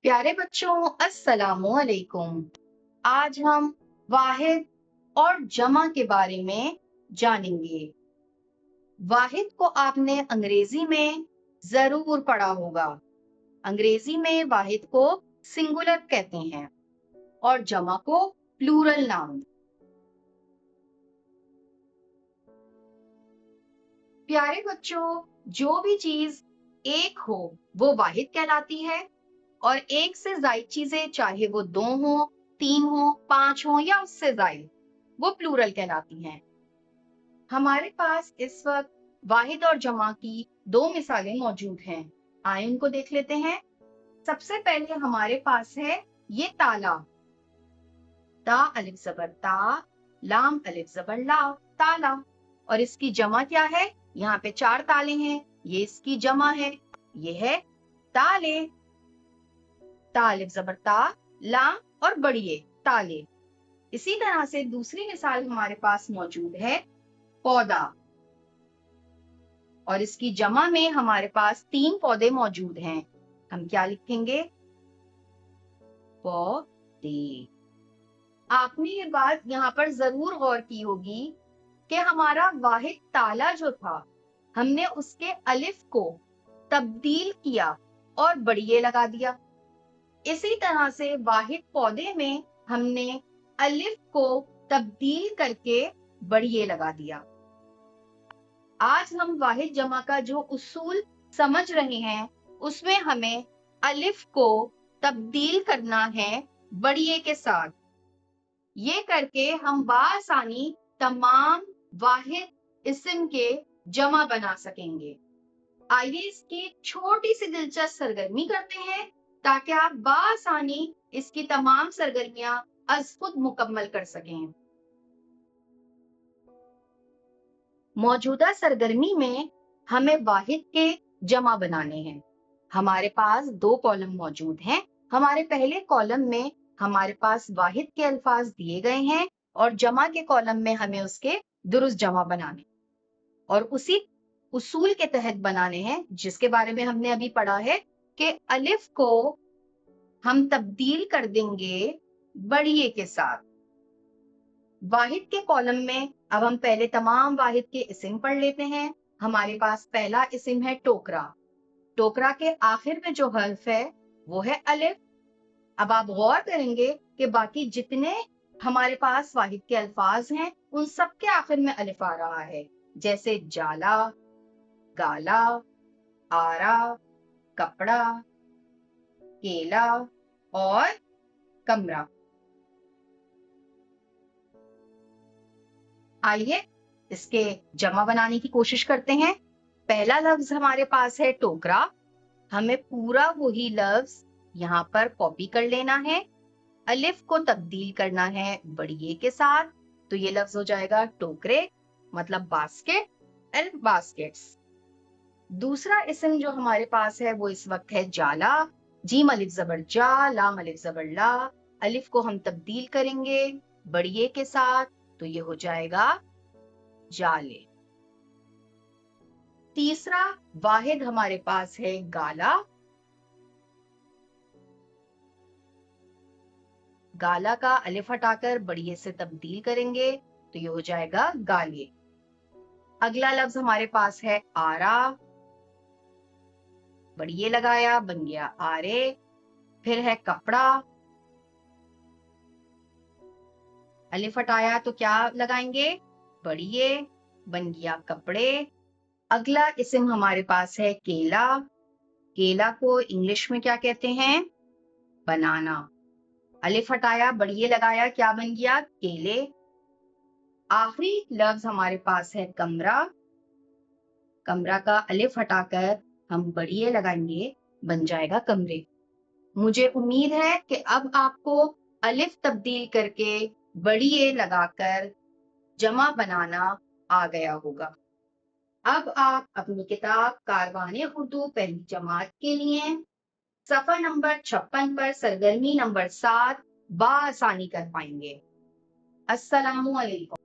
प्यारे बच्चों, अस्सलामु अलैकुम। आज हम वाहिद और जमा के बारे में जानेंगे। वाहिद को आपने अंग्रेजी में जरूर पढ़ा होगा। अंग्रेजी में वाहिद को सिंगुलर कहते हैं और जमा को प्लूरल नाउन। प्यारे बच्चों, जो भी चीज एक हो वो वाहिद कहलाती है और एक से ज्यादा चीजें, चाहे वो 2 हो, 3 हो, 5 हो या उससे ज्यादा, वो प्लूरल कहलाती हैं। हमारे पास इस वक्त वाहिद और जमा की 2 मिसालें मौजूद हैं। आइए उनको देख लेते हैं। सबसे पहले हमारे पास है ये ताला। ता अलिफ जबर ता, लाम अलिफ जबर ला, ताला। और इसकी जमा क्या है? यहाँ पे 4 ताले हैं, ये इसकी जमा है, ये है ताले। ता अलिफ जबर ता, लाम और बड़िए ताले। इसी तरह से दूसरी मिसाल हमारे पास मौजूद है पौधा, और इसकी जमा में हमारे पास 3 पौधे मौजूद हैं। हम क्या लिखेंगे? पौधे। आपने ये बात यहाँ पर जरूर गौर की होगी कि हमारा वाहिद ताला जो था, हमने उसके अलिफ को तब्दील किया और बड़िए लगा दिया। इसी तरह से वाहिद पौधे में हमने अलिफ को तब्दील करके बड़िए लगा दिया। आज हम वाहिद जमा का जो उसूल समझ रहे हैं, उसमें हमें अलिफ को तब्दील करना है बड़िए के साथ। ये करके हम बासानी तमाम वाहिद इस्म के जमा बना सकेंगे। आइए इसकी छोटी सी दिलचस्प सरगर्मी करते हैं ताकि आप बासानी इसकी तमाम सरगर्मियां अज खुद मुकम्मल कर सकें। मौजूदा सरगर्मी में हमें वाहिद के जमा बनाने हैं। हमारे पास 2 कॉलम मौजूद हैं। हमारे पहले कॉलम में हमारे पास वाहिद के अल्फाज दिए गए हैं और जमा के कॉलम में हमें उसके दुरुस्त जमा बनाने और उसी उसूल के तहत बनाने हैं, जिसके बारे में हमने अभी पढ़ा है कि अलिफ को हम तब्दील कर देंगे बड़िए के साथ। वाहिद के कॉलम में अब हम पहले तमाम वाहिद के इस्म पढ़ लेते हैं। हमारे पास पहला इस्म है टोकरा। टोकरा के आखिर में जो हर्फ है वो है अलिफ। अब आप गौर करेंगे कि बाकी जितने हमारे पास वाहिद के अल्फाज हैं, उन सब के आखिर में अलिफ आ रहा है, जैसे जाला, गाला, आरा, कपड़ा, केला और कमरा। आइए इसके जमा बनाने की कोशिश करते हैं। पहला लफ्ज हमारे पास है टोकरा। हमें पूरा वही लफ्ज यहाँ पर कॉपी कर लेना है, अलिफ को तब्दील करना है बड़िए के साथ, तो ये लफ्ज हो जाएगा टोकरे, मतलब बास्केट एंड बास्केट्स। दूसरा इस्म जो हमारे पास है वो इस वक्त है जाला। जीम अलिफ जबर जा, लाम अलिफ जबर ला, अलिफ को हम तब्दील करेंगे बड़िए के साथ, तो ये हो जाएगा जाले। तीसरा वाहिद हमारे पास है गाला। गाला का अलिफ हटाकर बड़िए से तब्दील करेंगे तो ये हो जाएगा गाले। अगला लफ्ज हमारे पास है आरा। बड़िए लगाया, बन गया आरे। फिर है कपड़ा, अलिफ हटाया तो क्या लगाएंगे? बड़िए, बन गया कपड़े। अगला इस्म हमारे पास है केला। केला को इंग्लिश में क्या कहते हैं? बनाना। अलिफ हटाया, बड़िए लगाया, क्या बन गया? केले। आखिरी लफ्ज हमारे पास है कमरा। कमरा का अलिफ हटाकर हम बड़िए लगाएंगे, बन जाएगा कमरे। मुझे उम्मीद है कि अब आपको अलिफ तब्दील करके बड़िए लगाकर जमा बनाना आ गया होगा। अब आप अपनी किताब कारवाने उर्दू पहली जमात के लिए सफा नंबर 56 पर सरगर्मी नंबर 7 बासानी कर पाएंगे। अस्सलामु अलैकुम।